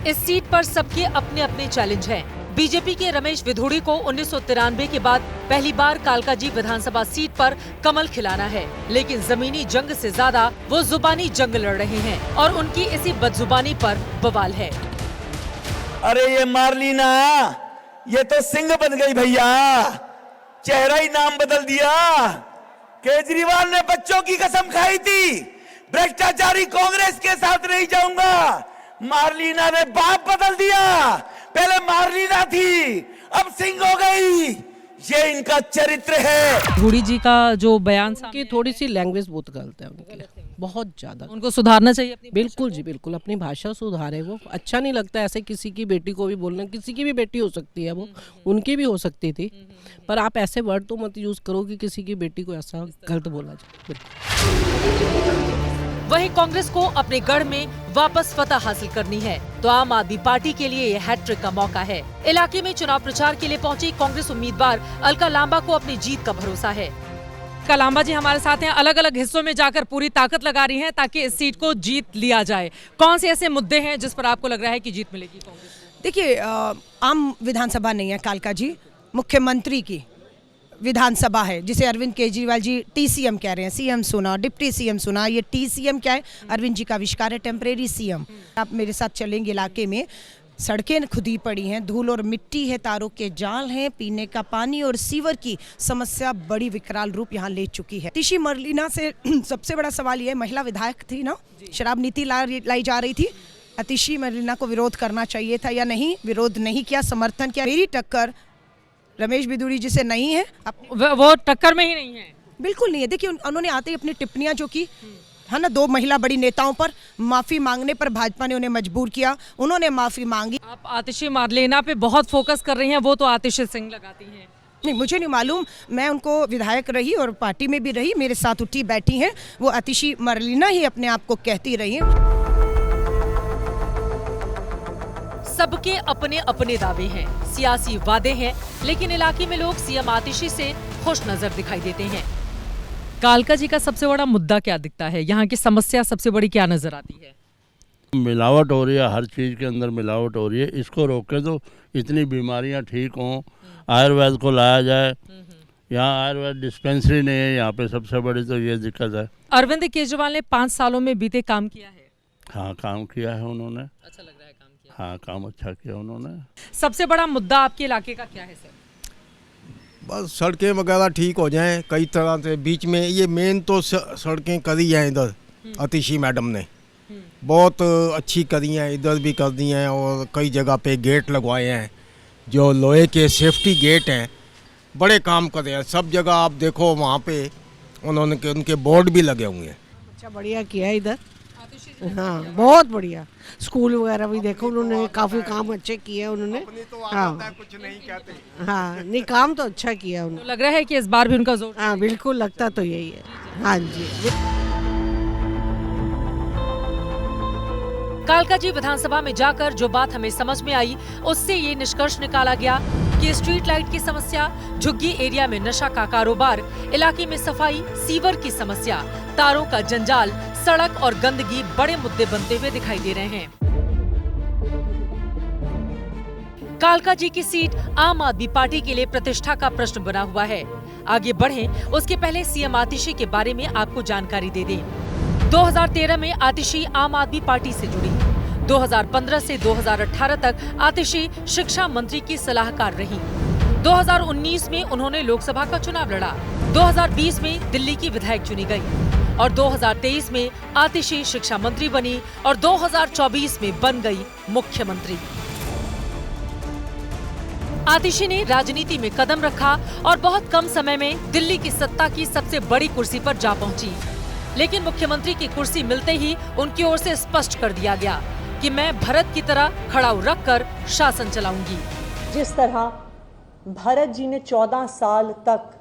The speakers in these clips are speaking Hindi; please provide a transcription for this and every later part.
इस सीट पर सबके अपने अपने चैलेंज हैं। बीजेपी के रमेश विधूड़ी को 1993 के बाद पहली बार कालकाजी विधानसभा सीट पर कमल खिलाना है, लेकिन जमीनी जंग से ज्यादा वो जुबानी जंग लड़ रहे हैं और उनकी इसी बदजुबानी पर बवाल है। अरे ये मार्लिना, ये तो सिंह बन गई भैया, चेहरा ही नाम बदल दिया। केजरीवाल ने बच्चों की कसम खाई थी, भ्रष्टाचारी कांग्रेस के साथ नहीं जाऊंगा। मार्लिना ने बाप बदल दिया, पहले मार्लिना थी अब सिंह हो गई। ये इनका चरित्र है। धूड़ी जी का जो बयान की थोड़ी सी लैंग्वेज बहुत गलत है उनकी, बहुत ज्यादा। उनको सुधारना चाहिए अपनी बिल्कुल जी, बिल्कुल अपनी भाषा सुधारे। वो अच्छा नहीं लगता ऐसे किसी की बेटी को भी बोलना। किसी की भी बेटी हो सकती है, वो उनकी भी हो सकती थी, पर आप ऐसे वर्ड तो मत यूज करो कि किसी की बेटी को ऐसा गलत बोला जाए। वहीं कांग्रेस को अपने गढ़ में वापस फतह हासिल करनी है, तो आम आदमी पार्टी के लिए यह हैट्रिक का मौका है। इलाके में चुनाव प्रचार के लिए पहुंची कांग्रेस उम्मीदवार अलका लांबा को अपनी जीत का भरोसा है। अलका लांबा जी हमारे साथ हैं, अलग अलग हिस्सों में जाकर पूरी ताकत लगा रही हैं ताकि इस सीट को जीत लिया जाए। कौन से ऐसे मुद्दे हैं जिस पर आपको लग रहा है कि जीत मिलेगी कांग्रेस को? देखिए, आम विधानसभा नहीं है कालका जी, मुख्यमंत्री की विधानसभा है, जिसे अरविंद केजरीवाल जी टीसीएम कह रहे हैं। सीएम सुना, डिप्टी सीएम सुना, ये टीसीएम क्या है? अरविंद जी का आविष्कार है, टेम्परेरी सीएम। आप मेरे साथ चलेंगे, इलाके में सड़कें खुदी पड़ी हैं, धूल और मिट्टी है, तारों के जाल हैं, पीने का पानी और सीवर की समस्या बड़ी विकराल रूप यहाँ ले चुकी है। तिशी मरलीना से सबसे बड़ा सवाल ये है, महिला विधायक थी ना, शराब नीति लाई जा रही थी, अतिशी मरलीना को विरोध करना चाहिए था या नहीं? विरोध नहीं किया, समर्थन किया। मेरी टक्कर रमेश विधूड़ी जी से नहीं है, वो टक्कर में ही नहीं है, बिल्कुल नहीं है। देखिए, उन्होंने आते ही अपनी टिप्पणियां जो की है ना, 2 महिला बड़ी नेताओं पर माफी मांगने पर भाजपा ने उन्हें मजबूर किया, उन्होंने माफी मांगी। आप आतिशी मारलेना पे बहुत फोकस कर रही हैं, वो तो आतिशी सिंह लगाती हैं। नहीं, मुझे नहीं मालूम, मैं उनको विधायक रही और पार्टी में भी रही, मेरे साथ उठी बैठी हैं, वो आतिशी मरलीना ही अपने आप को कहती रही हैं। सबके अपने अपने दावे हैं, सियासी वादे हैं, लेकिन इलाके में लोग सीएम आतिशी से खुश नजर दिखाई देते हैं। कालका जी का सबसे बड़ा मुद्दा क्या दिखता है? यहाँ की समस्या सबसे बड़ी क्या नजर आती है? मिलावट हो रही है, हर चीज़ के अंदर मिलावट हो रही है। इसको रोके तो इतनी बीमारियाँ ठीक हों, आयुर्वेद को लाया जाए। यहाँ आयुर्वेद डिस्पेंसरी नहीं है यहाँ पे, सबसे बड़ी तो ये दिक्कत है। अरविंद केजरीवाल ने 5 सालों में बीते काम किया है। हाँ, काम किया है उन्होंने। अच्छा लग रहा है काम किया? हाँ, काम अच्छा किया उन्होंने। सबसे बड़ा मुद्दा आपके इलाके का क्या है सर? बस सड़कें वगैरह ठीक हो जाएं कई तरह से। बीच में ये मेन तो सड़कें करी हैं इधर, अतिशी मैडम ने बहुत अच्छी करी हैं, इधर भी कर दी हैं और कई जगह पे गेट लगवाए हैं, जो लोहे के सेफ्टी गेट हैं, बड़े काम करे हैं। सब जगह आप देखो वहाँ पे उन्होंने उनके बोर्ड भी लगे हुए हैं। अच्छा, बढ़िया किया है इधर, हाँ बहुत बढ़िया। स्कूल वगैरह भी देखो, उन्होंने काफी काम अच्छे किए उन्होंने। हाँ, कुछ नहीं कहते। हाँ नहीं, काम तो अच्छा किया उन्होंने। तो लग रहा है कि इस बार भी उनका जोर? हाँ बिल्कुल, लगता तो यही है। हाँ जी। कालका जी विधानसभा में जाकर जो बात हमें समझ में आई, उससे ये निष्कर्ष निकाला गया कि स्ट्रीट लाइट की समस्या, झुग्गी एरिया में नशा का कारोबार, इलाके में सफाई, सीवर की समस्या, तारों का जंजाल, सड़क और गंदगी बड़े मुद्दे बनते हुए दिखाई दे रहे हैं। कालका जी की सीट आम आदमी पार्टी के लिए प्रतिष्ठा का प्रश्न बना हुआ है। आगे बढ़ें, उसके पहले सीएम आतिशी के बारे में आपको जानकारी दे दें। 2013 में आतिशी आम आदमी पार्टी से जुड़ी। 2015 से 2018 तक आतिशी शिक्षा मंत्री की सलाहकार रही। 2019 में उन्होंने लोकसभा का चुनाव लड़ा। 2020 में दिल्ली की विधायक चुनी गई और 2023 में आतिशी शिक्षा मंत्री बनी और 2024 में बन गई मुख्यमंत्री। आतिशी ने राजनीति में कदम रखा और बहुत कम समय में दिल्ली की सत्ता की सबसे बड़ी कुर्सी पर जा पहुंची। लेकिन मुख्यमंत्री की कुर्सी मिलते ही उनकी ओर से स्पष्ट कर दिया गया कि मैं भरत की तरह खड़ाऊ रखकर शासन चलाऊंगी। जिस तरह भरत जी ने 14 साल तक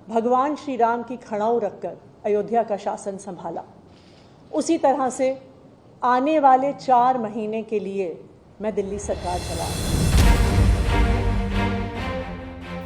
भगवान श्री राम की खड़ाऊ रखकर अयोध्या का शासन संभाला, उसी तरह से आने वाले 4 महीने के लिए मैं दिल्ली सरकार चलाऊंगी।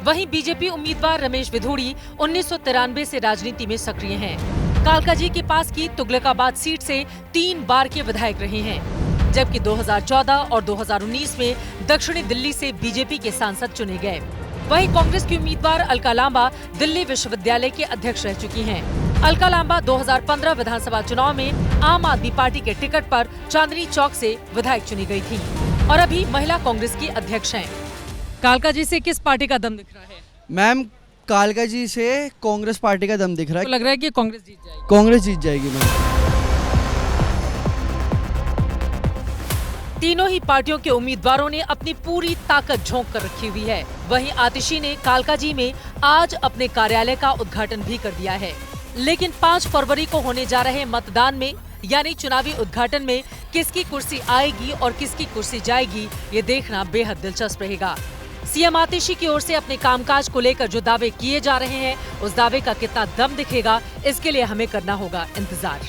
वहीं बीजेपी उम्मीदवार रमेश विधूड़ी 1993 से राजनीति में सक्रिय हैं। कालका जी के पास की तुगलकाबाद सीट से 3 बार के विधायक रहे हैं। जबकि 2014 और 2019 में दक्षिणी दिल्ली से बीजेपी के सांसद चुने गए। वहीं कांग्रेस की उम्मीदवार अलका लांबा दिल्ली विश्वविद्यालय के अध्यक्ष रह चुकी हैं। अलका लांबा 2015 विधानसभा चुनाव में आम आदमी पार्टी के टिकट पर चांदनी चौक से विधायक चुनी गई थी और अभी महिला कांग्रेस की अध्यक्ष हैं। कालका जी से किस पार्टी का दम दिख रहा है? मैम कालका जी से कांग्रेस पार्टी का दम दिख रहा तो है। लग रहा है कि कांग्रेस जीत जाएगी। कांग्रेस जीत जाएगी मैम। तीनों ही पार्टियों के उम्मीदवारों ने अपनी पूरी ताकत झोंक कर रखी हुई है। वहीं आतिशी ने कालका जी में आज अपने कार्यालय का उद्घाटन भी कर दिया है। लेकिन 5 फरवरी को होने जा रहे मतदान में यानी चुनावी उद्घाटन में किसकी कुर्सी आएगी और किसकी कुर्सी जाएगी, ये देखना बेहद दिलचस्प रहेगा। सीएम आतिशी की ओर से अपने कामकाज को लेकर जो दावे किए जा रहे हैं, उस दावे का कितना दम दिखेगा, इसके लिए हमें करना होगा इंतजार।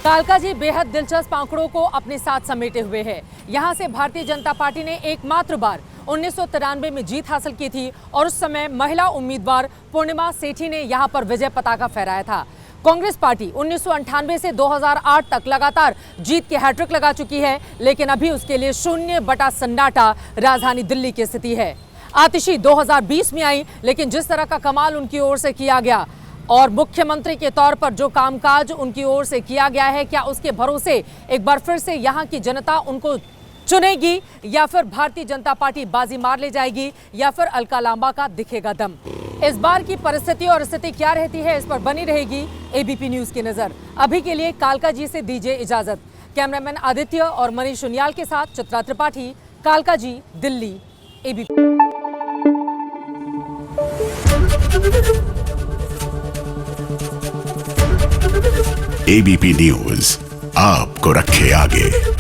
कालका जी बेहद दिलचस्प आंकड़ों को अपने साथ समेटे हुए है। यहाँ से भारतीय जनता पार्टी ने एकमात्र बार 1993 में जीत हासिल की थी और उस समय महिला उम्मीदवार पूर्णिमा सेठी ने यहाँ पर विजय पताका फहराया था। कांग्रेस पार्टी 1998 से 2008 तक लगातार जीत के हैट्रिक लगा चुकी है, लेकिन अभी उसके लिए 0 सन्नाटा राजधानी दिल्ली की स्थिति है। आतिशी 2020 में आई, लेकिन जिस तरह का कमाल उनकी ओर से किया गया और मुख्यमंत्री के तौर पर जो कामकाज उनकी ओर से किया गया है, क्या उसके भरोसे एक बार फिर से यहाँ की जनता उनको चुनेगी या फिर भारतीय जनता पार्टी बाजी मार ले जाएगी या फिर अलका लांबा का दिखेगा दम? इस बार की परिस्थिति और स्थिति क्या रहती है, इस पर बनी रहेगी एबीपी न्यूज की नजर। अभी के लिए कालका जी से दीजिए इजाजत। कैमरामैन आदित्य और मनीष उनियाल के साथ चित्रा त्रिपाठी, कालका जी, दिल्ली, एबीपी। एबीपी न्यूज आपको रखे आगे।